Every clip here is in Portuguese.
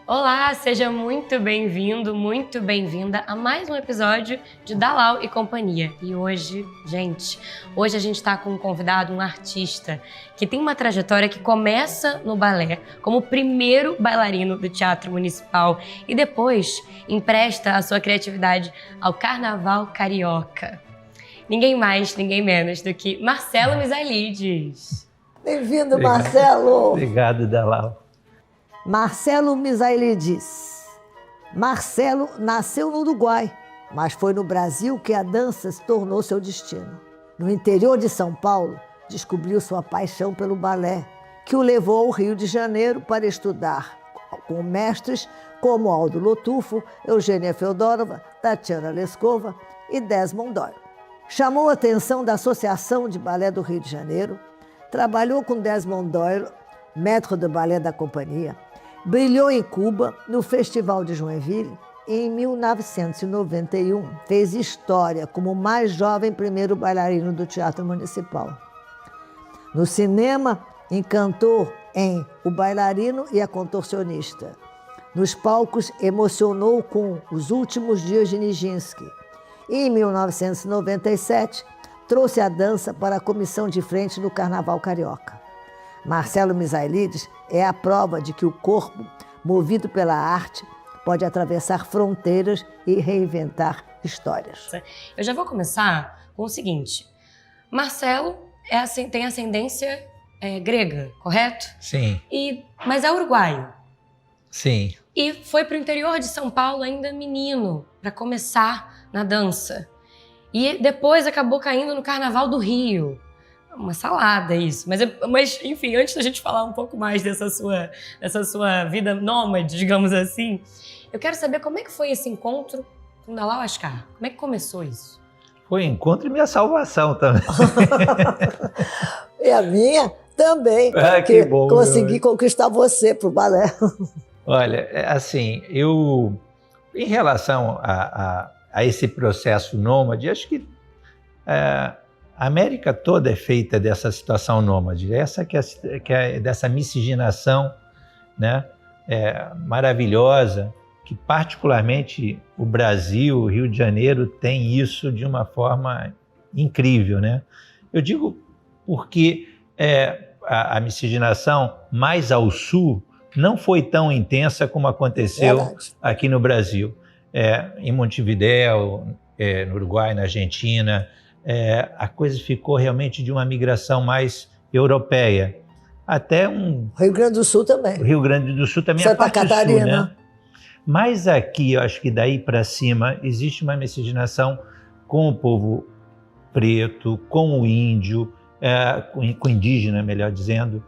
Olá, seja muito bem-vindo, muito bem-vinda a mais um episódio de Dalal e Companhia. E hoje a gente está com um convidado, um artista, que tem uma trajetória que começa no balé, como primeiro bailarino do Teatro Municipal e depois empresta a sua criatividade ao Carnaval Carioca. Ninguém mais, ninguém menos do que Marcelo Misaelides. Bem-vindo, Marcelo! Obrigado, Dalal. Marcelo Misaelides. Marcelo nasceu no Uruguai, mas foi no Brasil que a dança se tornou seu destino. No interior de São Paulo, descobriu sua paixão pelo balé, que o levou ao Rio de Janeiro para estudar com mestres como Aldo Lotufo, Eugênia Feodorova, Tatiana Lescova e Desmond Doyle. Chamou a atenção da Associação de Balé do Rio de Janeiro, trabalhou com Desmond Doyle, maître de ballet da companhia, brilhou em Cuba, no Festival de Joinville, e em 1991 fez história como o mais jovem primeiro bailarino do Teatro Municipal. No cinema, encantou em O Bailarino e a Contorcionista. Nos palcos, emocionou com Os Últimos Dias de Nijinsky. E em 1997, trouxe a dança para a comissão de frente no Carnaval Carioca. Marcelo Misaelides é a prova de que o corpo, movido pela arte, pode atravessar fronteiras e reinventar histórias. Eu já vou começar com o seguinte. Marcelo tem ascendência grega, correto? Sim. Mas é uruguaio. Sim. E foi para o interior de São Paulo ainda menino, para começar na dança. E depois acabou caindo no Carnaval do Rio. Uma salada isso. Mas, enfim, antes da gente falar um pouco mais dessa sua vida nômade, digamos assim, eu quero saber como é que foi esse encontro com Dalal Ascar. Como é que começou isso? Foi encontro e minha salvação também. E a minha também, que bom, consegui conquistar você para o balé. Olha, assim, em relação a esse processo nômade, acho que a América toda é feita dessa situação nômade, dessa miscigenação, né, maravilhosa, que particularmente o Brasil, o Rio de Janeiro, tem isso de uma forma incrível, né? Eu digo porque a miscigenação mais ao sul não foi tão intensa como aconteceu aqui no Brasil. Em Montevidéu, no Uruguai, na Argentina, a coisa ficou realmente de uma migração mais europeia. Até Rio Grande do Sul também. O Rio Grande do Sul também, Santa Catarina. Sul, né? Mas aqui, eu acho que daí para cima, existe uma miscigenação com o povo preto, com o índio, com o indígena, melhor dizendo.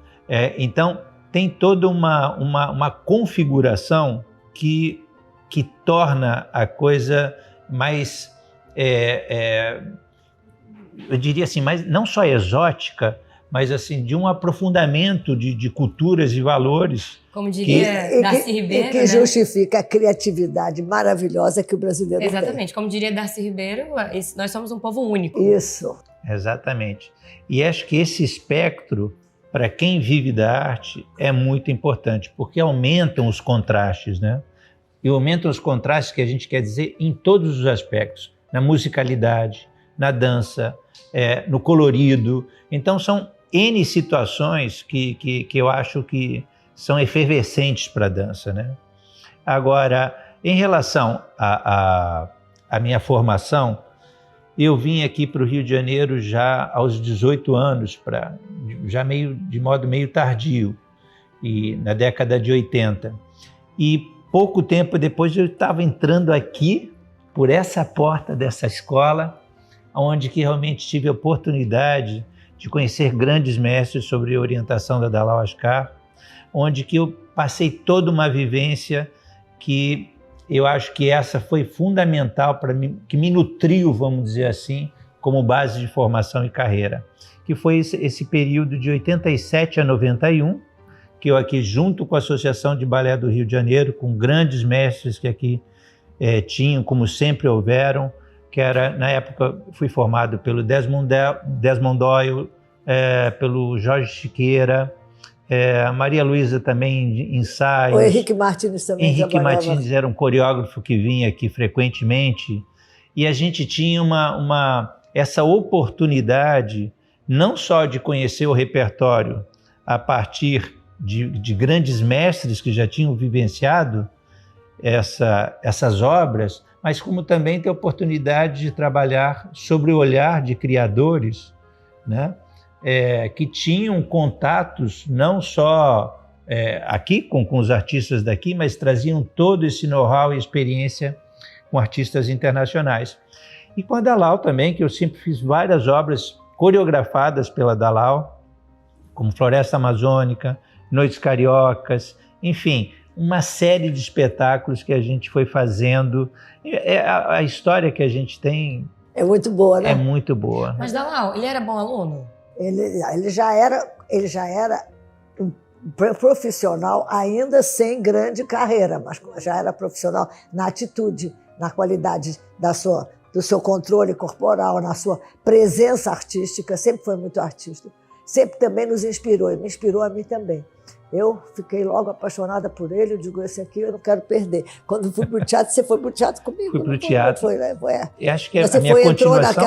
Então, tem toda uma configuração que torna a coisa mais... eu diria assim, não só exótica, mas assim, de um aprofundamento de culturas e valores. Como diria Darcy Ribeiro, que justifica a criatividade maravilhosa que o brasileiro tem. Exatamente, como diria Darcy Ribeiro, nós somos um povo único. Isso. Exatamente. E acho que esse espectro, para quem vive da arte, é muito importante, porque aumentam os contrastes, né? E aumentam os contrastes que a gente quer dizer em todos os aspectos, na musicalidade, na dança, no colorido. Então são N situações que eu acho que são efervescentes para a dança, né? Agora, em relação à minha formação, eu vim aqui para o Rio de Janeiro já aos 18 anos, de modo meio tardio, e na década de 80. E pouco tempo depois eu estava entrando aqui, por essa porta dessa escola, onde que realmente tive a oportunidade de conhecer grandes mestres sobre a orientação da Dalal Ascar, onde que eu passei toda uma vivência que eu acho que essa foi fundamental para mim, que me nutriu, vamos dizer assim, como base de formação e carreira, que foi esse período de 87 a 91, que eu aqui, junto com a Associação de Balé do Rio de Janeiro, com grandes mestres que aqui tinham, como sempre houveram, que era, na época, fui formado pelo Desmond Doyle, pelo Jorge Chiqueira, A Maria Luísa também ensaios. O Henrique Martins também Henrique trabalhava. Martins era um coreógrafo que vinha aqui frequentemente, e a gente tinha essa oportunidade não só de conhecer o repertório a partir de grandes mestres que já tinham vivenciado essas obras, mas como também ter a oportunidade de trabalhar sobre o olhar de criadores, né? Que tinham contatos não só aqui com os artistas daqui, mas traziam todo esse know-how e experiência com artistas internacionais. E com a Dalal também, que eu sempre fiz várias obras coreografadas pela Dalal, como Floresta Amazônica, Noites Cariocas, enfim, uma série de espetáculos que a gente foi fazendo. A história que a gente tem é muito boa, né? É muito boa. Mas Dalal, ele era bom aluno? Ele já era um profissional, ainda sem grande carreira, mas já era profissional na atitude, na qualidade do seu controle corporal, na sua presença artística, sempre foi muito artista. Sempre também nos inspirou, e me inspirou a mim também. Eu fiquei logo apaixonada por ele, eu digo, esse aqui eu não quero perder. Quando fui para o teatro, você foi para o teatro comigo? Fui para o teatro. Foi, né? Eu acho que você a minha continuação...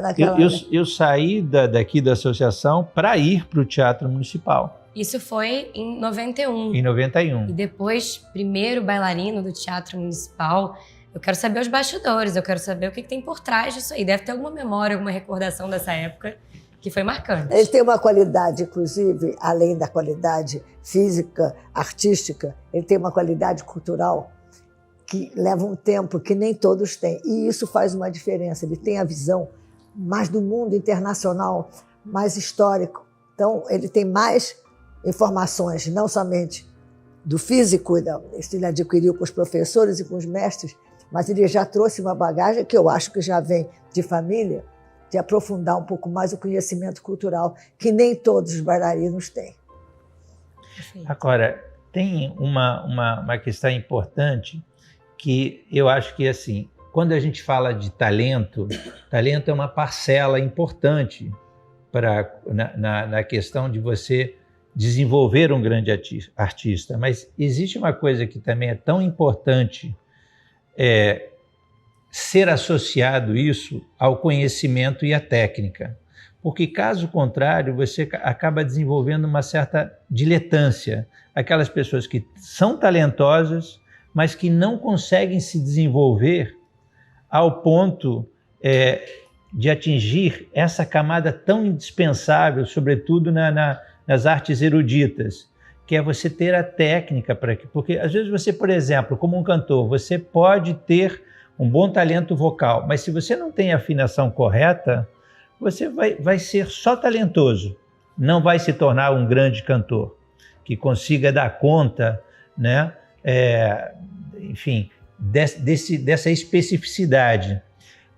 naquela... Eu saí daqui da associação para ir para o Teatro Municipal. Isso foi em 91. Em 91. E depois, primeiro bailarino do Teatro Municipal. Eu quero saber os bastidores, eu quero saber o que tem por trás disso aí. Deve ter alguma memória, alguma recordação dessa época que foi marcante. Ele tem uma qualidade, inclusive, além da qualidade física, artística, ele tem uma qualidade cultural que leva um tempo que nem todos têm. E isso faz uma diferença. Ele tem a visão mais do mundo internacional, mais histórico. Então, ele tem mais informações, não somente do físico, isso ele adquiriu com os professores e com os mestres, mas ele já trouxe uma bagagem que eu acho que já vem de família, de aprofundar um pouco mais o conhecimento cultural, que nem todos os bailarinos têm. Agora, tem uma questão importante que eu acho que, assim, quando a gente fala de talento é uma parcela importante na questão de você desenvolver um grande artista. Mas existe uma coisa que também é tão importante, ser associado isso ao conhecimento e à técnica. Porque, caso contrário, você acaba desenvolvendo uma certa diletância. Aquelas pessoas que são talentosas, mas que não conseguem se desenvolver ao ponto de atingir essa camada tão indispensável, sobretudo nas artes eruditas, que é você ter a técnica para que... Porque, às vezes, você, por exemplo, como um cantor, você pode ter um bom talento vocal, mas se você não tem a afinação correta, você vai ser só talentoso, não vai se tornar um grande cantor, que consiga dar conta, né? Enfim, dessa especificidade.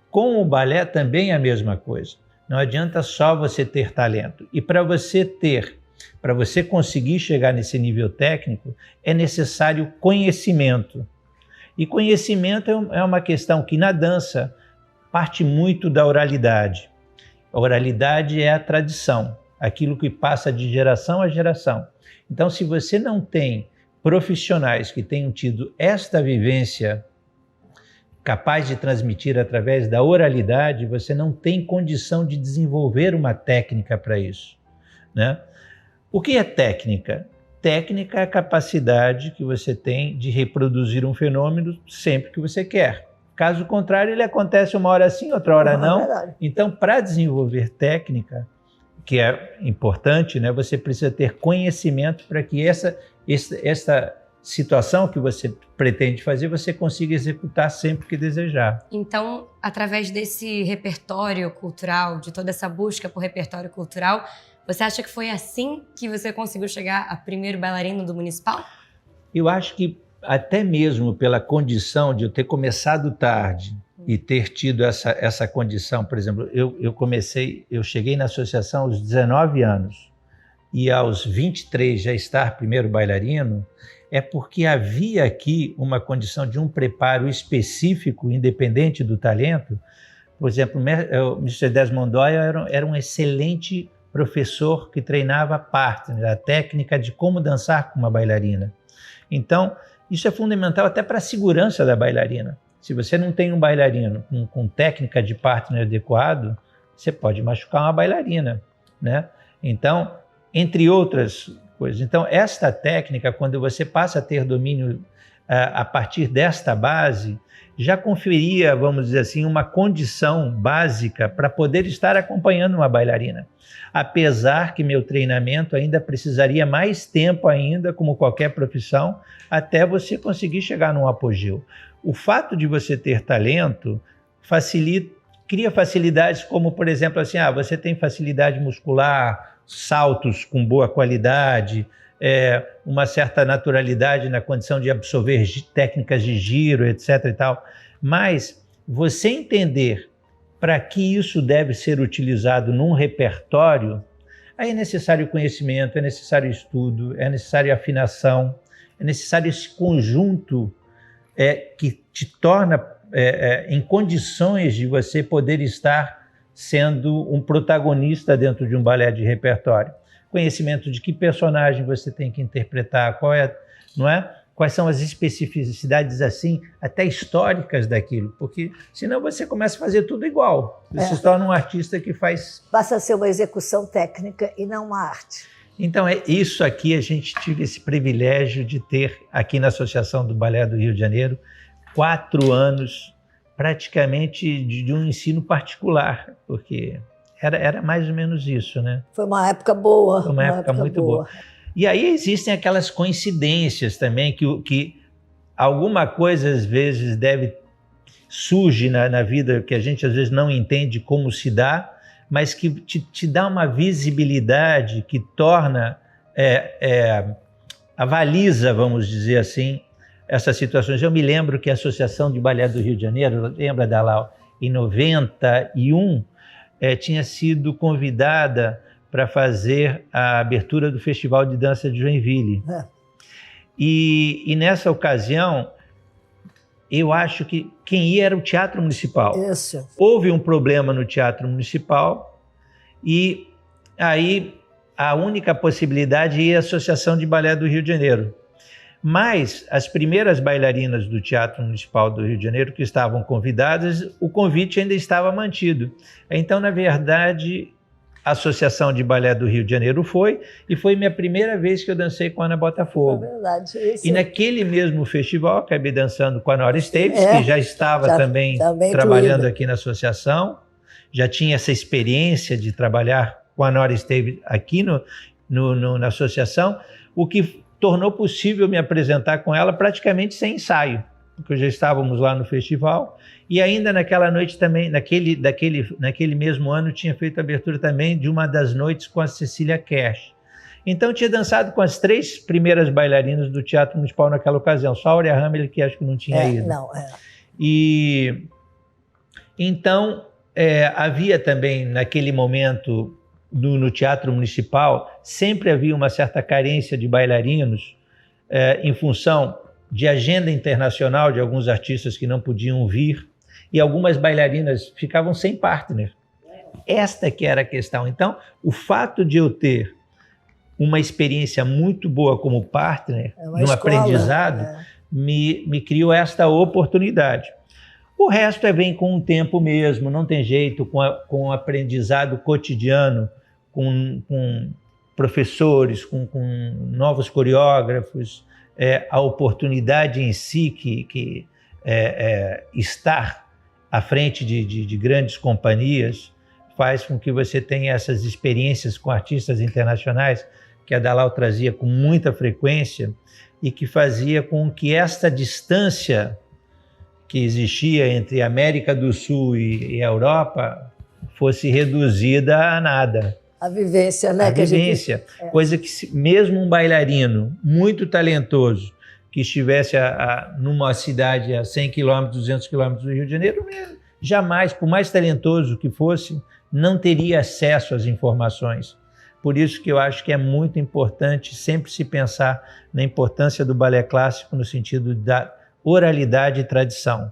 Com o balé também é a mesma coisa. Não adianta só você ter talento. E para você conseguir chegar nesse nível técnico, é necessário conhecimento. E conhecimento é uma questão que na dança parte muito da oralidade. A oralidade é a tradição, aquilo que passa de geração a geração. Então, se você não tem profissionais que tenham tido esta vivência capaz de transmitir através da oralidade, você não tem condição de desenvolver uma técnica para isso, né? O que é técnica? Técnica é a capacidade que você tem de reproduzir um fenômeno sempre que você quer. Caso contrário, ele acontece uma hora sim, outra hora não. Então, para desenvolver técnica, que é importante, né, você precisa ter conhecimento para que essa situação que você pretende fazer, você consiga executar sempre que desejar. Então, através desse repertório cultural, de toda essa busca por repertório cultural, você acha que foi assim que você conseguiu chegar a primeiro bailarino do Municipal? Eu acho que até mesmo pela condição de eu ter começado tarde e ter tido essa condição, por exemplo, eu cheguei na associação aos 19 anos e aos 23 já estar primeiro bailarino, é porque havia aqui uma condição de um preparo específico, independente do talento. Por exemplo, o Mr. Desmond Doyle era um excelente professor que treinava partner, a técnica de como dançar com uma bailarina. Então, isso é fundamental até para a segurança da bailarina. Se você não tem um bailarino com técnica de partner adequado, você pode machucar uma bailarina, né? Então, entre outras coisas. Então, esta técnica, quando você passa a ter domínio a partir desta base, já conferia, vamos dizer assim, uma condição básica para poder estar acompanhando uma bailarina. Apesar que meu treinamento ainda precisaria mais tempo ainda, como qualquer profissão, até você conseguir chegar num apogeu. O fato de você ter talento cria facilidades como, por exemplo, assim, você tem facilidade muscular, saltos com boa qualidade, uma certa naturalidade na condição de absorver técnicas de giro, etc. e tal. Mas você entender para que isso deve ser utilizado num repertório, aí é necessário conhecimento, é necessário estudo, é necessário afinação, é necessário esse conjunto que te torna em condições de você poder estar sendo um protagonista dentro de um balé de repertório. Conhecimento de que personagem você tem que interpretar, não é? Quais são as especificidades assim, até históricas daquilo, porque senão você começa a fazer tudo igual. Você se torna um artista que faz... Passa a ser uma execução técnica e não uma arte. Então, isso aqui a gente tive esse privilégio de ter aqui na Associação do Balé do Rio de Janeiro 4 anos praticamente de um ensino particular, porque era mais ou menos isso, né? Foi uma época boa. Foi uma época muito boa. E aí existem aquelas coincidências também que alguma coisa às vezes surge na vida que a gente às vezes não entende como se dá, mas que te dá uma visibilidade que torna avaliza, vamos dizer assim, essas situações. Eu me lembro que a Associação de Balé do Rio de Janeiro, lembra, Dalal, em 91, tinha sido convidada para fazer a abertura do Festival de Dança de Joinville. E nessa ocasião, eu acho que quem ia era o Teatro Municipal. Isso. Houve um problema no Teatro Municipal e aí a única possibilidade ia a Associação de Balé do Rio de Janeiro. Mas as primeiras bailarinas do Teatro Municipal do Rio de Janeiro que estavam convidadas, o convite ainda estava mantido. Então, na verdade, a Associação de Balé do Rio de Janeiro foi minha primeira vez que eu dancei com a Ana Botafogo. É verdade. Isso. E naquele mesmo festival, acabei dançando com a Nora Estaves, que já estava também trabalhando aqui na associação, já tinha essa experiência de trabalhar com a Nora Estaves aqui na associação, o que tornou possível me apresentar com ela praticamente sem ensaio, porque já estávamos lá no festival, e ainda naquela noite também, naquele mesmo ano, tinha feito a abertura também de uma das noites com a Cecília Cash. Então, tinha dançado com as 3 primeiras bailarinas do Teatro Municipal naquela ocasião, só a Aurea Hamel, que acho que não tinha ido. E então, havia também, naquele momento, no Teatro Municipal, sempre havia uma certa carência de bailarinos em função de agenda internacional de alguns artistas que não podiam vir, e algumas bailarinas ficavam sem partner. Esta que era a questão. Então, o fato de eu ter uma experiência muito boa como partner, no aprendizado, me criou esta oportunidade. O resto vem com o tempo mesmo, não tem jeito, com o aprendizado cotidiano, com professores, com novos coreógrafos, a oportunidade em si que estar à frente de grandes companhias faz com que você tenha essas experiências com artistas internacionais que a Dalal trazia com muita frequência e que fazia com que esta distância que existia entre a América do Sul e a Europa fosse reduzida a nada. A vivência, né? A vivência, coisa que mesmo um bailarino muito talentoso que estivesse numa cidade a 100 km, 200 km do Rio de Janeiro, jamais, por mais talentoso que fosse, não teria acesso às informações. Por isso que eu acho que é muito importante sempre se pensar na importância do balé clássico no sentido da oralidade e tradição,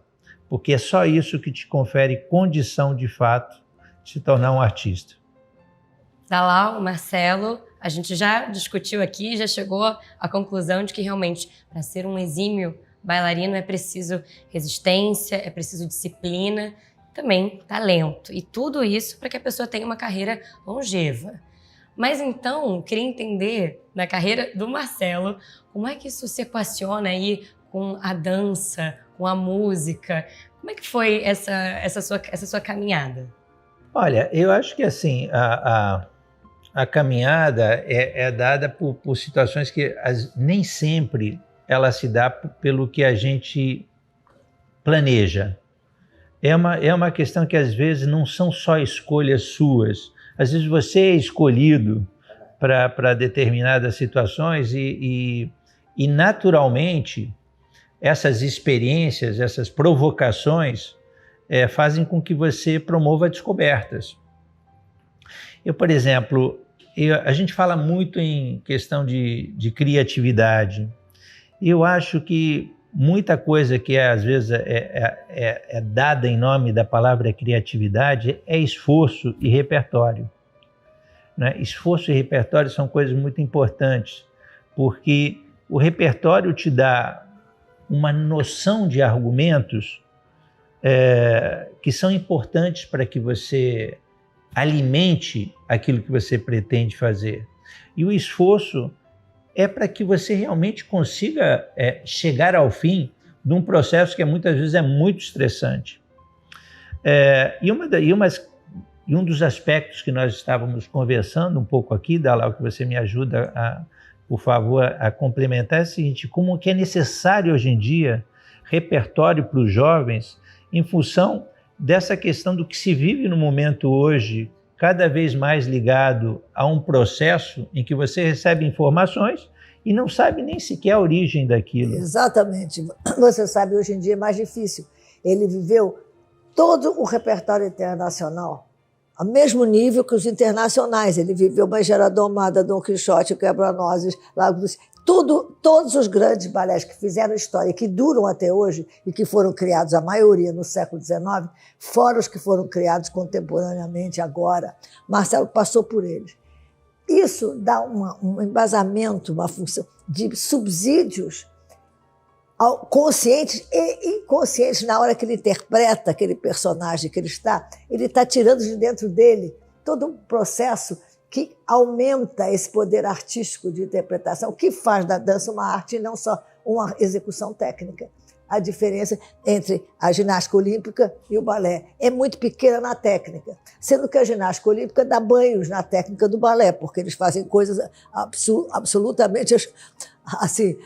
porque é só isso que te confere condição de fato de se tornar um artista. Dalal, Marcelo, a gente já discutiu aqui, já chegou à conclusão de que realmente, para ser um exímio bailarino, é preciso resistência, é preciso disciplina, também talento. E tudo isso para que a pessoa tenha uma carreira longeva. Mas então, queria entender, na carreira do Marcelo, como é que isso se equaciona aí com a dança, com a música? Como é que foi essa sua caminhada? Olha, eu acho que assim, a caminhada é dada por situações que nem sempre ela se dá pelo que a gente planeja. É uma questão que às vezes não são só escolhas suas. Às vezes você é escolhido para determinadas situações e naturalmente essas experiências, essas provocações fazem com que você promova descobertas. Eu, por exemplo, a gente fala muito em questão de criatividade. Eu acho que muita coisa que às vezes é dada em nome da palavra criatividade é esforço e repertório. Né? Esforço e repertório são coisas muito importantes, porque o repertório te dá uma noção de argumentos que são importantes para que você alimente aquilo que você pretende fazer. E o esforço é para que você realmente consiga chegar ao fim de um processo que muitas vezes é muito estressante. E um dos aspectos que nós estávamos conversando um pouco aqui, Dalal, que você me ajuda, por favor, a complementar, é o seguinte: como que é necessário hoje em dia repertório para os jovens em função dessa questão do que se vive no momento hoje, cada vez mais ligado a um processo em que você recebe informações e não sabe nem sequer a origem daquilo. Exatamente. Você sabe, hoje em dia é mais difícil. Ele viveu todo o repertório internacional, ao mesmo nível que os internacionais. Ele viveu Megera Domada, Dom Quixote, Quebra-Nozes, Lago dos... Todos os grandes balés que fizeram história, que duram até hoje e que foram criados, a maioria, no século XIX, fora os que foram criados contemporaneamente agora, Marcelo passou por eles. Isso dá um embasamento, uma função de subsídios conscientes e inconscientes na hora que ele interpreta aquele personagem que ele está tirando de dentro dele todo um processo que aumenta esse poder artístico de interpretação, que faz da dança uma arte e não só uma execução técnica. A diferença entre a ginástica olímpica e o balé é muito pequena na técnica, sendo que a ginástica olímpica dá banhos na técnica do balé, porque eles fazem coisas absolutamente assim,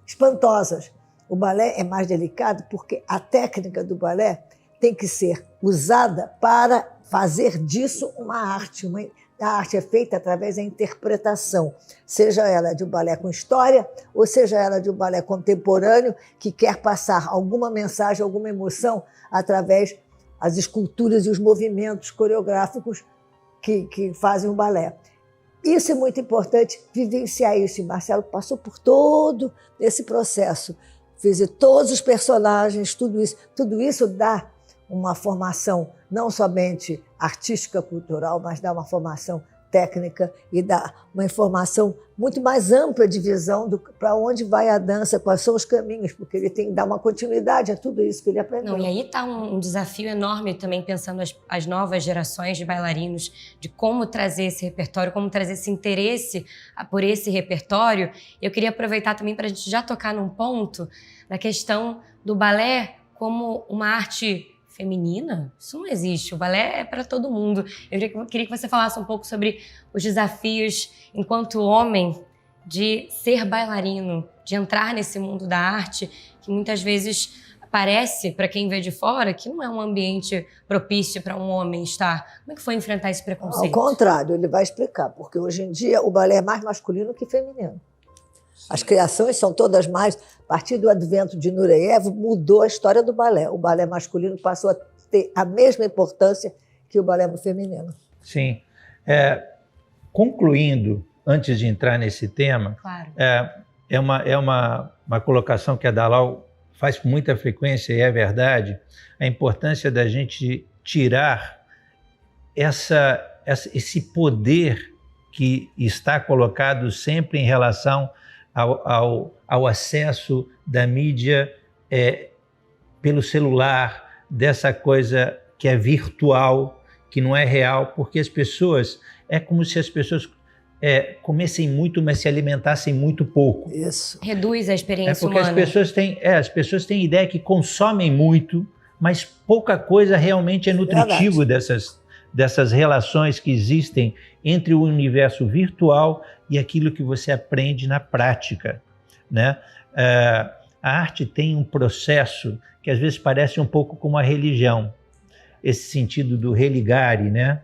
espantosas. O balé é mais delicado porque a técnica do balé tem que ser usada para fazer disso uma arte. A arte é feita através da interpretação, seja ela de um balé com história, ou seja ela de um balé contemporâneo que quer passar alguma mensagem, alguma emoção através das esculturas e os movimentos coreográficos que fazem o balé. Isso é muito importante, vivenciar isso. E Marcelo passou por todo esse processo, fez todos os personagens, tudo isso dá uma formação não somente artística, cultural, mas dá uma formação técnica e dá uma informação muito mais ampla de visão para onde vai a dança, quais são os caminhos, porque ele tem que dar uma continuidade a tudo isso que ele aprendeu. Não, e aí está um desafio enorme também, pensando as novas gerações de bailarinos, de como trazer esse repertório, como trazer esse interesse por esse repertório. Eu queria aproveitar também para a gente já tocar num ponto da questão do balé como uma arte feminina. Isso não existe, o balé é para todo mundo. Eu queria que você falasse um pouco sobre os desafios enquanto homem de ser bailarino, de entrar nesse mundo da arte, que muitas vezes parece, para quem vê de fora, que não é um ambiente propício para um homem estar. Como é que foi enfrentar esse preconceito? Ao contrário, ele vai explicar, porque hoje em dia o balé é mais masculino que feminino. As criações são todas mais... A partir do advento de Nureyev, mudou a história do balé. O balé masculino passou a ter a mesma importância que o balé feminino. Sim. Concluindo, antes de entrar nesse tema, claro. É uma colocação que a Dalal faz com muita frequência, e é verdade, a importância da gente tirar esse poder que está colocado sempre em relação ao acesso da mídia pelo celular, dessa coisa que é virtual, que não é real, porque as pessoas, é como se as pessoas comessem muito, mas se alimentassem muito pouco. Isso. Reduz a experiência porque humana. As pessoas têm ideia que consomem muito, mas pouca coisa realmente é nutritivo dessas relações que existem entre o universo virtual e aquilo que você aprende na prática, né? A arte tem um processo que às vezes parece um pouco como a religião, esse sentido do religare, né?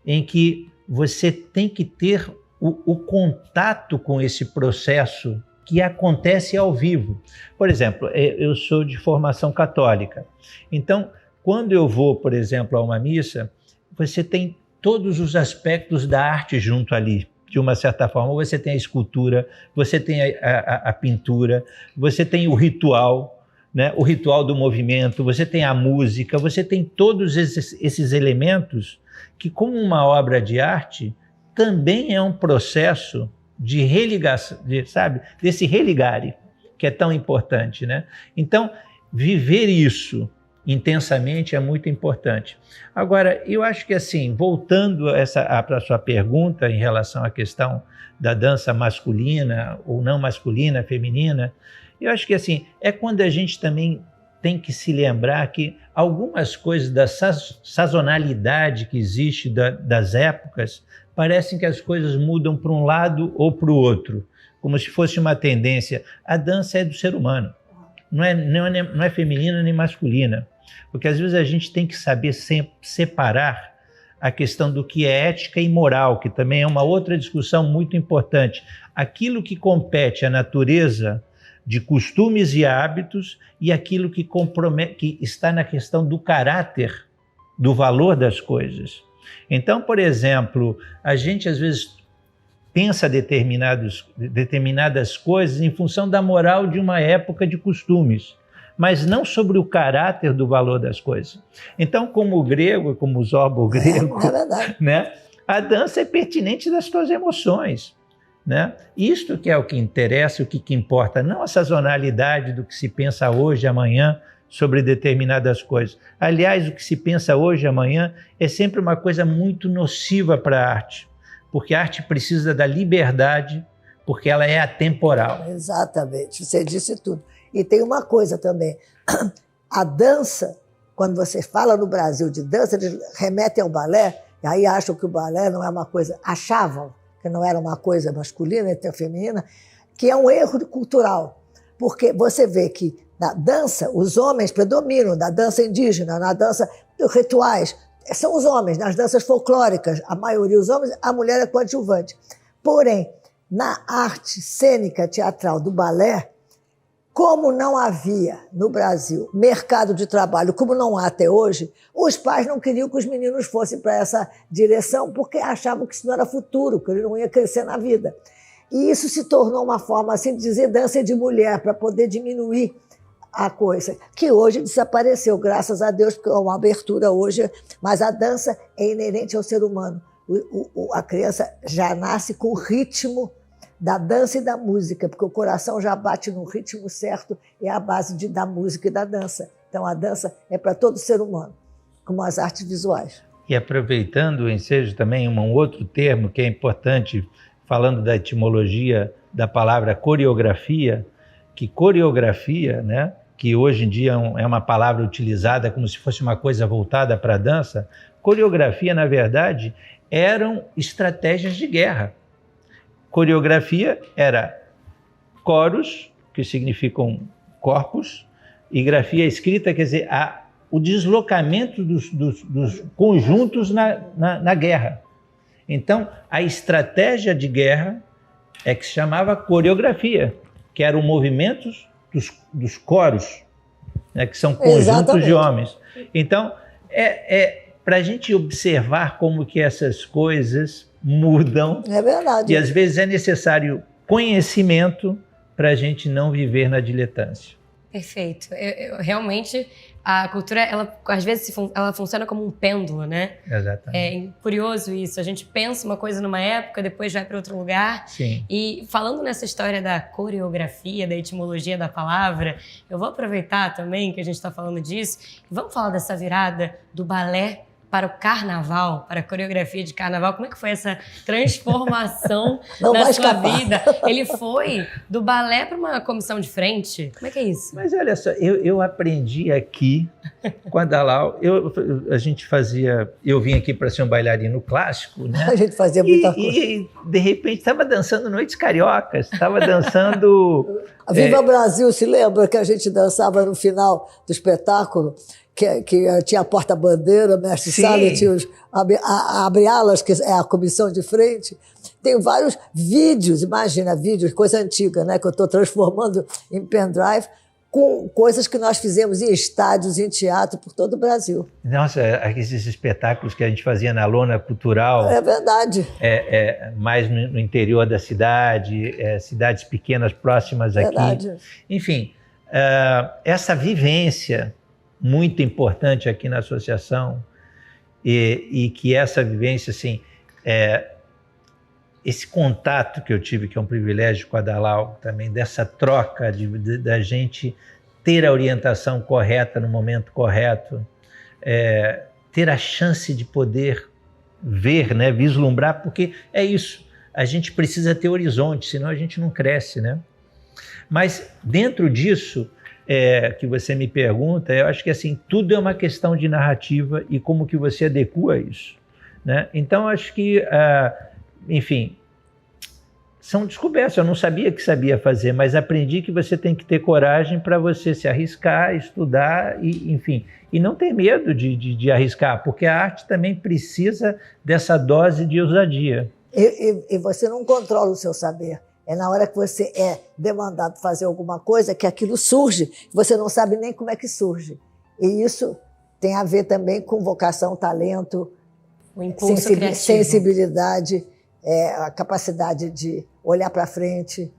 Em que você tem que ter o contato com esse processo que acontece ao vivo. Por exemplo, eu sou de formação católica, então quando eu vou, por exemplo, a uma missa, você tem todos os aspectos da arte junto ali. De uma certa forma, você tem a escultura, você tem a pintura, você tem o ritual, né? O ritual do movimento, você tem a música, você tem todos esses elementos que, como uma obra de arte, também é um processo de religação, desse religare, que é tão importante, né? Então, viver isso intensamente é muito importante. Agora, eu acho que assim, voltando para a sua pergunta em relação à questão da dança masculina ou não masculina, feminina, eu acho que assim, é quando a gente também tem que se lembrar que algumas coisas da sazonalidade que existe das épocas, parecem que as coisas mudam para um lado ou para o outro, como se fosse uma tendência. A dança é do ser humano, não é feminina nem masculina. Porque às vezes a gente tem que saber sempre separar a questão do que é ética e moral, que também é uma outra discussão muito importante. Aquilo que compete à natureza de costumes e hábitos e aquilo que está na questão do caráter, do valor das coisas. Então, por exemplo, a gente às vezes pensa determinadas coisas em função da moral de uma época de costumes, mas não sobre o caráter do valor das coisas. Então, como o grego, como o Zorbo grego, né, a dança é pertinente das tuas emoções, né? Isto que é o que interessa, o que importa, não a sazonalidade do que se pensa hoje, amanhã, sobre determinadas coisas. Aliás, o que se pensa hoje, amanhã, é sempre uma coisa muito nociva para a arte, porque a arte precisa da liberdade, porque ela é atemporal. Exatamente, você disse tudo. E tem uma coisa também, a dança, quando você fala no Brasil de dança, eles remetem ao balé, e aí acham que o balé não é uma coisa, achavam que não era uma coisa masculina, até feminina, que é um erro cultural, porque você vê que na dança os homens predominam, na dança indígena, na dança dos rituais, são os homens, nas danças folclóricas, a maioria os homens, a mulher é coadjuvante. Porém, na arte cênica teatral do balé, como não havia no Brasil mercado de trabalho, como não há até hoje, os pais não queriam que os meninos fossem para essa direção porque achavam que isso não era futuro, que ele não ia crescer na vida. E isso se tornou uma forma assim, de dizer dança de mulher, para poder diminuir a coisa, que hoje desapareceu, graças a Deus, porque é uma abertura hoje, mas a dança é inerente ao ser humano. A criança já nasce com o ritmo da dança e da música, porque o coração já bate no ritmo certo, é a base da música e da dança. Então a dança é para todo ser humano, como as artes visuais. E aproveitando o ensejo também, um outro termo que é importante, falando da etimologia da palavra coreografia, que coreografia, né, que hoje em dia é uma palavra utilizada como se fosse uma coisa voltada para a dança, coreografia, na verdade, eram estratégias de guerra. Coreografia era coros, que significam corpos, e grafia escrita, quer dizer, o deslocamento dos conjuntos na guerra. Então, a estratégia de guerra é que se chamava coreografia, que eram movimentos dos coros, né, que são conjuntos Exatamente. De homens. Então, para a gente observar como que essas coisas mudam. É verdade. E às vezes é necessário conhecimento para a gente não viver na diletância. Perfeito. Realmente, a cultura, ela, às vezes, ela funciona como um pêndulo, né? Exatamente. É curioso isso. A gente pensa uma coisa numa época, depois vai para outro lugar. Sim. E falando nessa história da coreografia, da etimologia da palavra, eu vou aproveitar também que a gente está falando disso e vamos falar dessa virada do balé para o carnaval, para a coreografia de carnaval. Como é que foi essa transformação na sua vida? Ele foi do balé para uma comissão de frente? Como é que é isso? Mas olha só, eu aprendi aqui com a Dalal. A gente fazia... Eu vim aqui para ser um bailarino clássico, né? A gente fazia muita coisa. E, de repente, estava dançando Noites Cariocas, estava dançando... Viva Brasil, se lembra que a gente dançava no final do espetáculo? Que tinha a porta-bandeira, mestre Sala, tinha os abre-alas, que é a comissão de frente. Tem vários vídeos, imagina, vídeos, coisa antiga, né, que eu estou transformando em pendrive, com coisas que nós fizemos em estádios, em teatro, por todo o Brasil. Nossa, esses espetáculos que a gente fazia na lona cultural... É verdade. Mais no interior da cidade, cidades pequenas próximas aqui. Verdade. Enfim, essa vivência... muito importante aqui na associação e que essa vivência, assim, esse contato que eu tive, que é um privilégio com a Dalal também, dessa troca da gente ter a orientação correta no momento correto, ter a chance de poder ver, né, vislumbrar, porque é isso, a gente precisa ter horizonte, senão a gente não cresce, né? Mas dentro disso, que você me pergunta, eu acho que assim, tudo é uma questão de narrativa e como que você adequa isso, né? Então, acho que, enfim, são descobertas. Eu não sabia que sabia fazer, mas aprendi que você tem que ter coragem para você se arriscar, estudar e, enfim, e não ter medo de arriscar, porque a arte também precisa dessa dose de ousadia. E você não controla o seu saber. É na hora que você é demandado fazer alguma coisa que aquilo surge, você não sabe nem como é que surge. E isso tem a ver também com vocação, talento, o impulso criativo, sensibilidade, a capacidade de olhar para frente,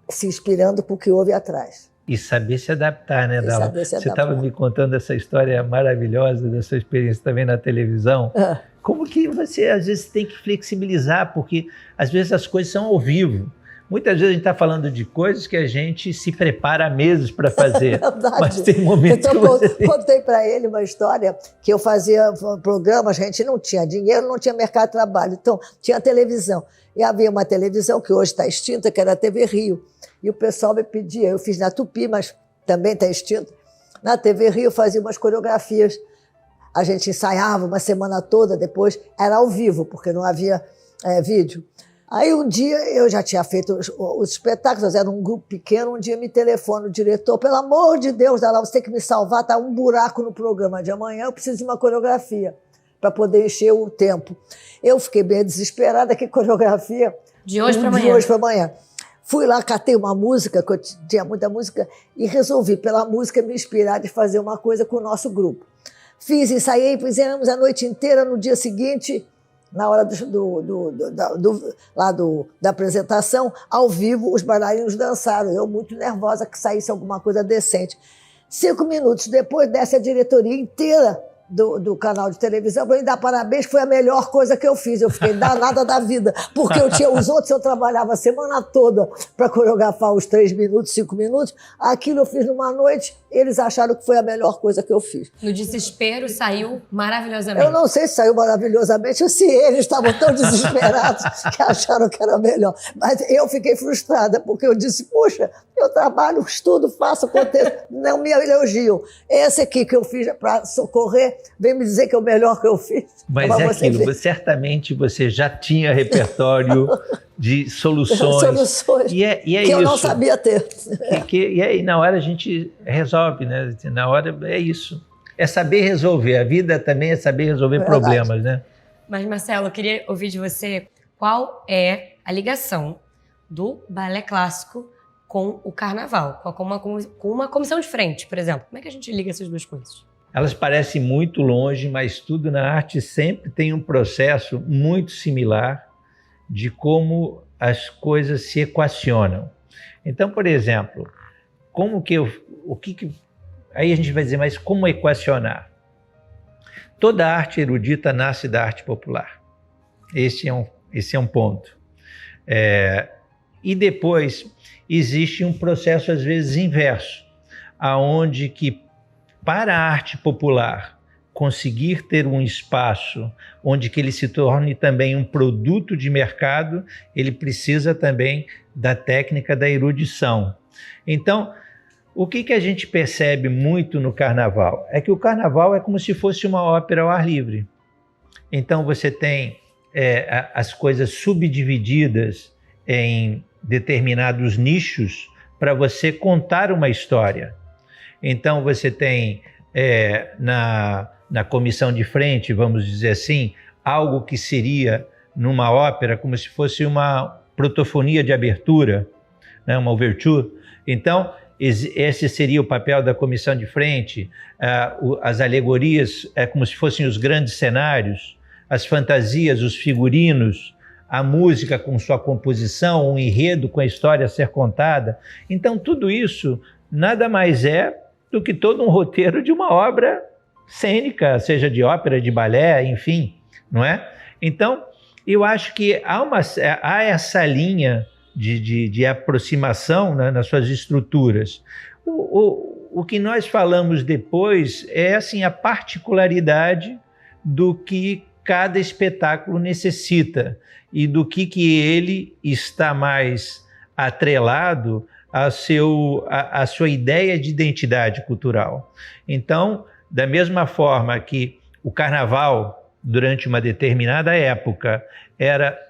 se inspirando por o que houve atrás. E saber se adaptar, né, Dalal? Você estava me contando essa história maravilhosa da sua experiência também na televisão. Como que você, às vezes, tem que flexibilizar, porque, às vezes, as coisas são ao vivo. Muitas vezes a gente está falando de coisas que a gente se prepara há meses para fazer. Verdade. Mas tem momentos que você... Contei para ele uma história que eu fazia programas, a gente não tinha dinheiro, não tinha mercado de trabalho, então tinha televisão. E havia uma televisão que hoje está extinta, que era a TV Rio. E o pessoal me pedia, eu fiz na Tupi, mas também está extinta. Na TV Rio eu fazia umas coreografias. A gente ensaiava uma semana toda, depois era ao vivo, porque não havia vídeo. Aí um dia eu já tinha feito os espetáculos, era um grupo pequeno, um dia me telefona o diretor, pelo amor de Deus, Dalal, você tem que me salvar, tá um buraco no programa de amanhã, eu preciso de uma coreografia para poder encher o tempo. Eu fiquei bem desesperada, que coreografia? De hoje para amanhã. De hoje para amanhã. Fui lá, catei uma música, que eu tinha muita música, e resolvi, pela música, me inspirar de fazer uma coisa com o nosso grupo. Fiz, ensaiei, fizemos a noite inteira, no dia seguinte... Na hora da apresentação, ao vivo, os bailarinos dançaram. Eu, muito nervosa, que saísse alguma coisa decente. 5 minutos depois, desce a diretoria inteira do canal de televisão para me dar parabéns, que foi a melhor coisa que eu fiz. Eu fiquei danada da vida, porque eu tinha os outros, eu trabalhava a semana toda para coreografar os 3 minutos, 5 minutos. Aquilo eu fiz numa noite, eles acharam que foi a melhor coisa que eu fiz. No desespero, saiu maravilhosamente. Eu não sei se saiu maravilhosamente ou se eles estavam tão desesperados que acharam que era melhor. Mas eu fiquei frustrada, porque eu disse, puxa, eu trabalho, estudo, faço, aconteço, não me elogiam. Esse aqui que eu fiz para socorrer, vem me dizer que é o melhor que eu fiz. Mas é aquilo, certamente você já tinha repertório de soluções. E é que isso. eu não sabia ter. E aí, na hora, a gente resolve, né? Na hora, é isso. É saber resolver. A vida também é saber resolver problemas, né? Mas, Marcelo, eu queria ouvir de você qual é a ligação do balé clássico com o carnaval, com uma comissão de frente, por exemplo. Como é que a gente liga essas duas coisas? Elas parecem muito longe, mas tudo na arte sempre tem um processo muito similar de como as coisas se equacionam. Então, por exemplo, Aí a gente vai dizer, mas como equacionar? Toda arte erudita nasce da arte popular. Esse é um ponto. E depois existe um processo, às vezes, inverso, aonde que, para a arte popular conseguir ter um espaço onde que ele se torne também um produto de mercado, ele precisa também da técnica da erudição. Então, o que a gente percebe muito no carnaval? É que o carnaval é como se fosse uma ópera ao ar livre. Então você tem as coisas subdivididas em determinados nichos para você contar uma história. Então você tem na comissão de frente, vamos dizer assim, algo que seria numa ópera como se fosse uma protofonia de abertura, né, uma ouverture. Então, esse seria o papel da comissão de frente. As alegorias é como se fossem os grandes cenários, as fantasias, os figurinos, a música com sua composição, um enredo com a história a ser contada. Então, tudo isso nada mais é do que todo um roteiro de uma obra cênica, seja de ópera, de balé, enfim, não é? Então, eu acho que há essa linha de aproximação, né, nas suas estruturas. O que nós falamos depois é assim, a particularidade do que cada espetáculo necessita e do que ele está mais atrelado à sua ideia de identidade cultural. Então, da mesma forma que o carnaval, durante uma determinada época, era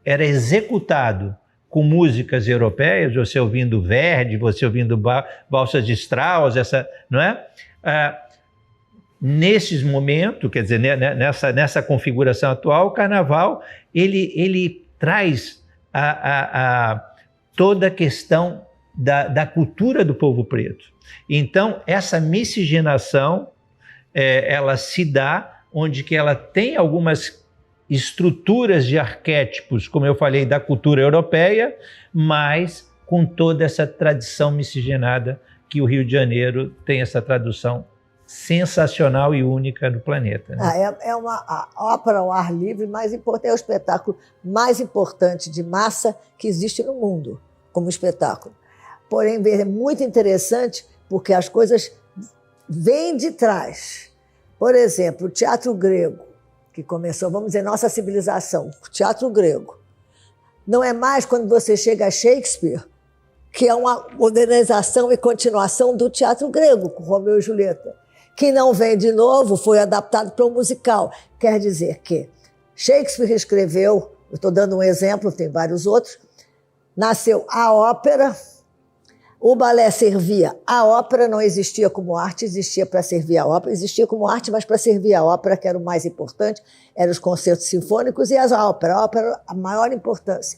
executado com músicas europeias, você ouvindo Verdi, você ouvindo valsas de Strauss, não é? Nesses momentos, quer dizer, nessa configuração atual, o carnaval ele traz toda a questão da cultura do povo preto. Então, essa miscigenação, ela se dá onde que ela tem algumas estruturas de arquétipos, como eu falei, da cultura europeia, mas com toda essa tradição miscigenada que o Rio de Janeiro tem, essa tradução sensacional e única no planeta. Né? É uma ópera ao ar livre mais importante, é o espetáculo mais importante de massa que existe no mundo, como espetáculo. Porém, é muito interessante porque as coisas vêm de trás. Por exemplo, o teatro grego, que começou, vamos dizer, nossa civilização, o teatro grego. Não é mais quando você chega a Shakespeare, que é uma modernização e continuação do teatro grego, com Romeu e Julieta, que não vem de novo, foi adaptado para um musical. Quer dizer que Shakespeare escreveu, eu estou dando um exemplo, tem vários outros, nasceu a ópera, o balé servia a ópera, não existia como arte, existia para servir a ópera, existia como arte, mas para servir a ópera, que era o mais importante, eram os concertos sinfônicos e a ópera, a maior importância.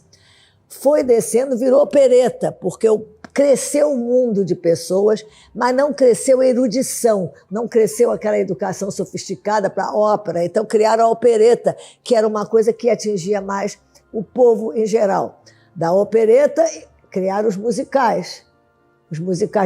Foi descendo, virou opereta, porque cresceu o mundo de pessoas, mas não cresceu a erudição, não cresceu aquela educação sofisticada para a ópera. Então criaram a opereta, que era uma coisa que atingia mais o povo em geral. Da opereta, criaram os musicais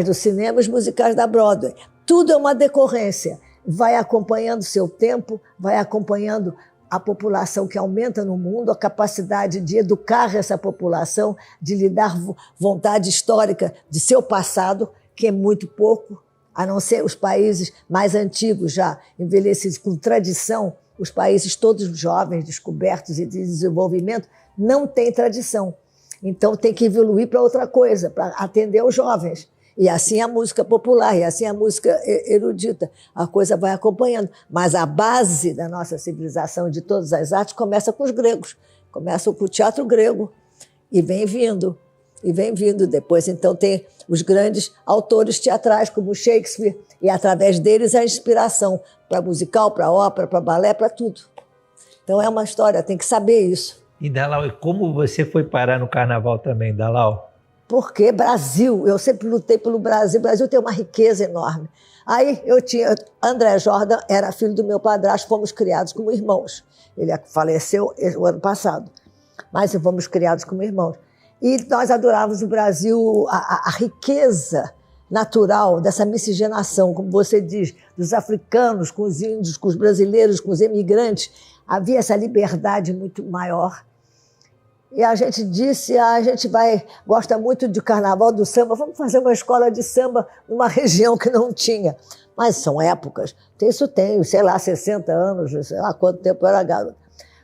do cinema, os musicais da Broadway. Tudo é uma decorrência. Vai acompanhando seu tempo, vai acompanhando a população que aumenta no mundo, a capacidade de educar essa população, de lhe dar vontade histórica de seu passado, que é muito pouco, a não ser os países mais antigos, já envelhecidos com tradição, os países todos jovens, descobertos e de desenvolvimento, não têm tradição. Então tem que evoluir para outra coisa, para atender os jovens. E assim a música popular, e assim a música erudita. A coisa vai acompanhando. Mas a base da nossa civilização, de todas as artes, começa com os gregos. Começa com o teatro grego. E vem vindo. Depois, então, tem os grandes autores teatrais, como Shakespeare, e através deles a inspiração para musical, para ópera, para balé, para tudo. Então é uma história, tem que saber isso. E, Dalal, como você foi parar no carnaval também, Dalal? Porque Brasil, eu sempre lutei pelo Brasil. O Brasil tem uma riqueza enorme. Aí André Jordan era filho do meu padrasto, fomos criados como irmãos. Ele faleceu o ano passado, mas fomos criados como irmãos. E nós adorávamos o Brasil, a riqueza natural dessa miscigenação, como você diz, dos africanos com os índios, com os brasileiros, com os emigrantes. Havia essa liberdade muito maior. E a gente disse, gosta muito de carnaval, do samba, vamos fazer uma escola de samba numa região que não tinha. Mas são épocas, isso tem, sei lá, 60 anos, sei lá quanto tempo eu era garota.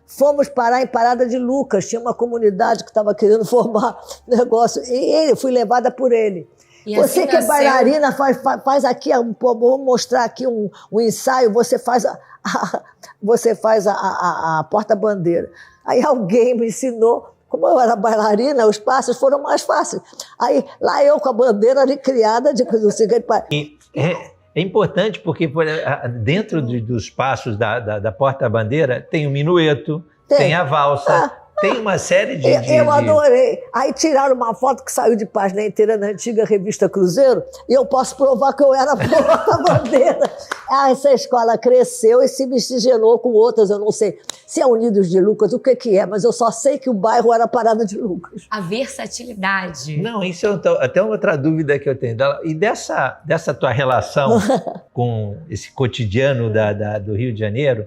Fomos parar em Parada de Lucas, tinha uma comunidade que estava querendo formar negócio, e fui levada por ele. E você assim que é bailarina, faz aqui, vou mostrar aqui um ensaio, você faz a porta-bandeira. Aí alguém me ensinou, como eu era bailarina, os passos foram mais fáceis. Aí lá eu com a bandeira ali criada, É importante porque dentro dos passos da porta-bandeira tem o minueto, tem a valsa, tem uma série de... Eu adorei. Aí tiraram uma foto que saiu de página inteira na antiga revista Cruzeiro e eu posso provar que eu era porta-bandeira. Essa escola cresceu e se miscigenou com outras, eu não sei se é Unidos de Lucas, o que é, mas eu só sei que o bairro era Parada de Lucas. A versatilidade. Não, isso é até outra dúvida que eu tenho. E dessa tua relação com esse cotidiano do Rio de Janeiro,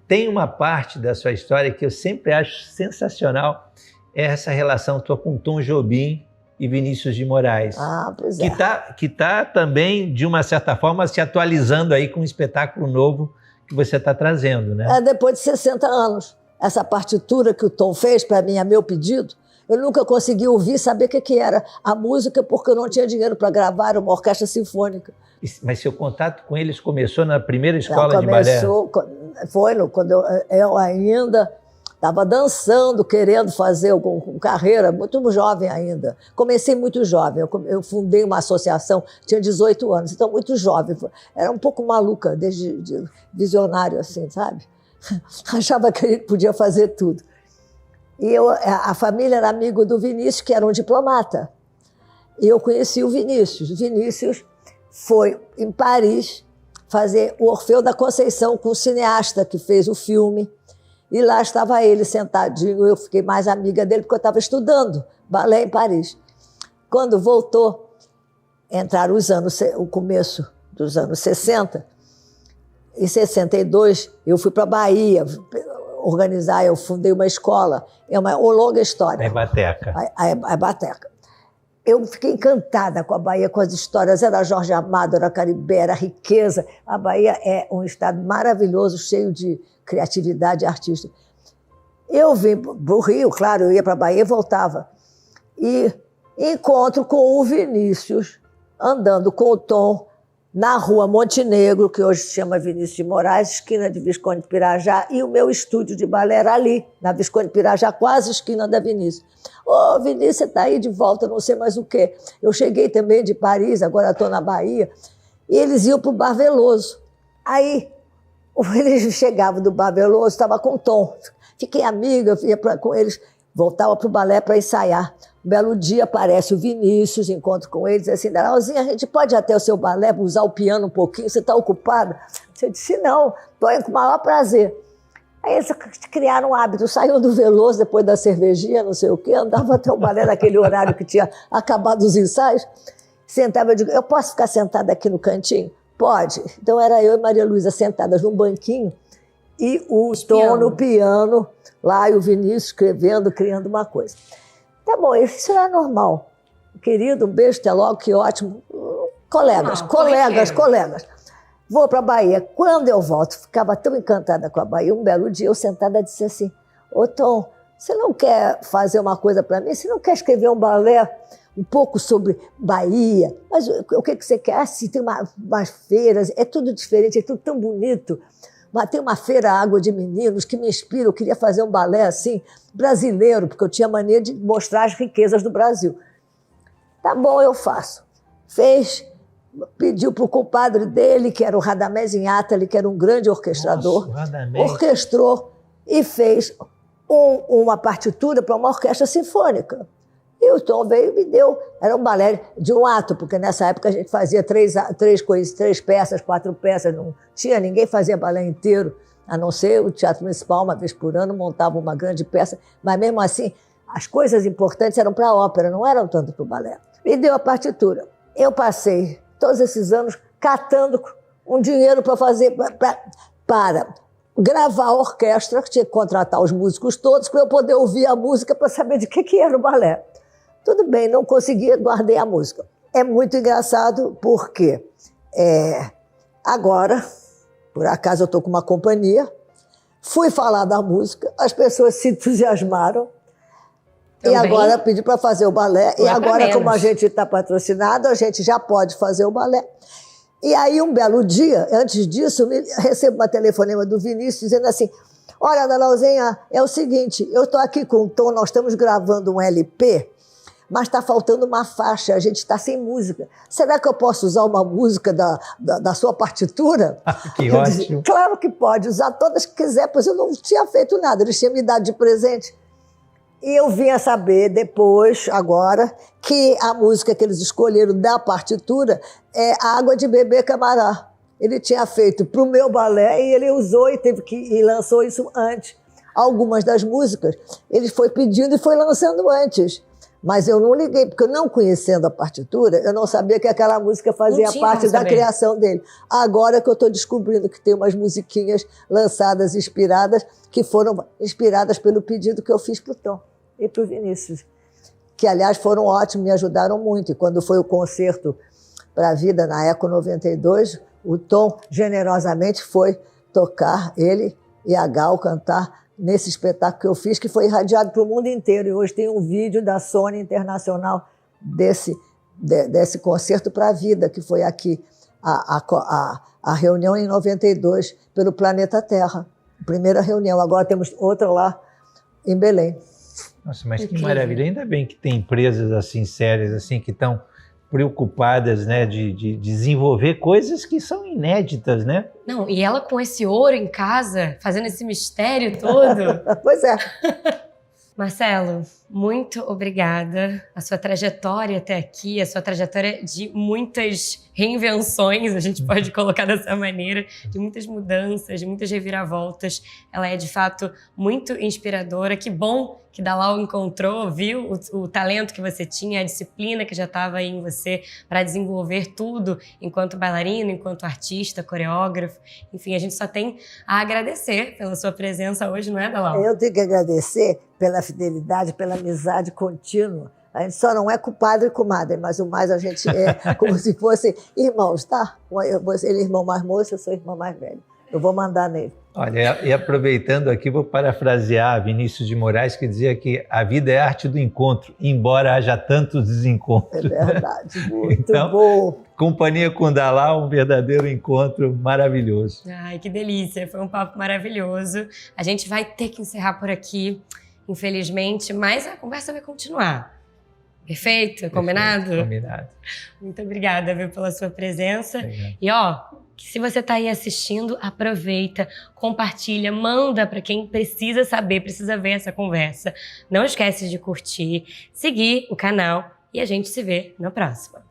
tem uma parte da sua história que eu sempre acho sensacional, é essa relação tua com Tom Jobim e Vinícius de Moraes. Pois é. Que tá também, de uma certa forma, se atualizando aí com um espetáculo novo que você está trazendo, né? Depois de 60 anos. Essa partitura que o Tom fez para mim, a meu pedido, eu nunca consegui ouvir, saber o que era a música, porque eu não tinha dinheiro para gravar uma orquestra sinfônica. Mas seu contato com eles começou na primeira escola de balé? Foi quando eu ainda estava dançando, querendo fazer alguma carreira, muito jovem ainda. Comecei muito jovem, eu fundei uma associação, tinha 18 anos, então muito jovem. Era um pouco maluca, desde visionário assim, sabe? Achava que ele podia fazer tudo. E a família era amigo do Vinícius, que era um diplomata. E eu conheci o Vinícius. O Vinícius foi em Paris fazer o Orfeu da Conceição com o cineasta que fez o filme. E lá estava ele sentadinho, eu fiquei mais amiga dele porque eu estava estudando balé em Paris. Quando voltou, entraram o começo dos anos 60. Em 62, eu fui para a Bahia organizar, eu fundei uma escola. É uma longa história. A Ebateca. A Ebateca. Eu fiquei encantada com a Bahia, com as histórias. Era Jorge Amado, era Caribé, era riqueza. A Bahia é um estado maravilhoso, cheio de criatividade artística. Eu vim para o Rio, claro, eu ia para a Bahia e voltava. E encontro com o Vinícius, andando com o Tom, na rua Montenegro, que hoje se chama Vinícius de Moraes, esquina de Visconde de Pirajá, e o meu estúdio de balé era ali, na Visconde de Pirajá, quase esquina da Vinícius. Vinícius, você está aí de volta, não sei mais o quê. Eu cheguei também de Paris, agora estou na Bahia, e eles iam para o Bar Veloso. Aí, eles chegavam do Bar Veloso, estava com o Tom. Fiquei amiga, ia com eles, voltava para o balé para ensaiar. Um belo dia aparece o Vinícius, encontro com eles, assim, Daralzinha, a gente pode ir até o seu balé, usar o piano um pouquinho, você está ocupada? Eu disse, não, estou indo com o maior prazer. Aí eles criaram um hábito, saíam do Veloso depois da cervejinha, não sei o quê, andavam até o balé naquele horário que tinha acabado os ensaios, sentava, eu digo, eu posso ficar sentada aqui no cantinho? Pode. Então era eu e Maria Luísa sentadas num banquinho e o Tom no piano, lá e o Vinícius escrevendo, criando uma coisa. Tá bom, isso era normal. Querido, um beijo, até logo, que ótimo. Colegas. Vou para a Bahia. Quando eu volto, ficava tão encantada com a Bahia. Um belo dia, eu sentada, disse assim, Tom, você não quer fazer uma coisa para mim? Você não quer escrever um balé um pouco sobre Bahia? Mas o que você quer? Assim, tem umas feiras, é tudo diferente, é tudo tão bonito. Mas tem uma feira Água de Meninos que me inspira, eu queria fazer um balé assim, brasileiro, porque eu tinha mania de mostrar as riquezas do Brasil. Tá bom, eu faço. Fez, pediu para o compadre dele, que era o Radamés Inátali, que era um grande orquestrador, orquestrou e fez uma partitura para uma orquestra sinfônica. E o Tom veio e me deu, era um balé de um ato, porque nessa época a gente fazia três peças, 4 peças, não tinha, ninguém fazia balé inteiro, a não ser o Teatro Municipal, uma vez por ano, montava uma grande peça, mas mesmo assim, As coisas importantes eram para a ópera, não eram tanto para o balé. Me deu a partitura. Eu passei todos esses anos catando um dinheiro para fazer, para gravar a orquestra, que tinha que contratar os músicos todos para eu poder ouvir a música para saber de que era o balé. Tudo bem, não conseguia, guardei a música. É muito engraçado porque agora, por acaso eu estou com uma companhia, fui falar da música, as pessoas se entusiasmaram, também. E agora pedi para fazer o balé, e agora como a gente está patrocinado, a gente já pode fazer o balé. E aí um belo dia, antes disso, eu recebo uma telefonema do Vinícius dizendo assim, olha, Dalauzinha, é o seguinte, eu estou aqui com o Tom, nós estamos gravando um LP, mas está faltando uma faixa, a gente está sem música. Será que eu posso usar uma música da sua partitura? Que ótimo. Disse, claro que pode, usar todas que quiser, pois eu não tinha feito nada, eles tinham me dado de presente. E eu vim a saber depois, agora, que a música que eles escolheram da partitura é Água de Beber Camará. Ele tinha feito para o meu balé e ele usou e lançou isso antes. Algumas das músicas ele foi pedindo e foi lançando antes. Mas eu não liguei, porque eu não conhecendo a partitura, eu não sabia que aquela música fazia parte da criação dele. Agora que eu estou descobrindo que tem umas musiquinhas lançadas, inspiradas, que foram inspiradas pelo pedido que eu fiz para o Tom e para o Vinícius, que, aliás, foram ótimos, me ajudaram muito. E quando foi o concerto para a Vida, na Eco 92, o Tom generosamente foi tocar, ele e a Gal cantar nesse espetáculo que eu fiz, que foi irradiado para o mundo inteiro. E hoje tem um vídeo da Sony Internacional desse concerto para a Vida, que foi aqui, a reunião em 92, pelo Planeta Terra. Primeira reunião. Agora temos outra lá em Belém. Nossa, mas que maravilha. Ainda bem que tem empresas assim sérias, assim, que estão preocupadas, né, de desenvolver coisas que são inéditas, né? Não, e ela com esse ouro em casa, fazendo esse mistério todo. Pois é. Marcelo, muito obrigada. A sua trajetória até aqui, a sua trajetória de muitas reinvenções, a gente pode colocar dessa maneira, de muitas mudanças, de muitas reviravoltas. Ela é, de fato, muito inspiradora. Que bom que Dalal encontrou, viu o talento que você tinha, a disciplina que já estava aí em você para desenvolver tudo enquanto bailarino, enquanto artista, coreógrafo. Enfim, a gente só tem a agradecer pela sua presença hoje, não é, Dalal? Eu tenho que agradecer pela fidelidade, pela amizade contínua. A gente só não é compadre e comadre, mas o mais a gente é como se fosse irmãos, tá? Ele é irmão mais moço, eu sou irmã mais velha. Eu vou mandar nele. Olha, e aproveitando aqui, vou parafrasear Vinícius de Moraes, que dizia que a vida é arte do encontro, embora haja tantos desencontros. É verdade, muito então, bom. Companhia com Dalal, um verdadeiro encontro maravilhoso. Ai, que delícia, foi um papo maravilhoso. A gente vai ter que encerrar por aqui, infelizmente, mas a conversa vai continuar. Perfeito? Combinado? Perfeito, combinado. Muito obrigada, viu, pela sua presença. Obrigado. E ó, se você está aí assistindo, aproveita, compartilha, manda para quem precisa saber, precisa ver essa conversa. Não esquece de curtir, seguir o canal e a gente se vê na próxima.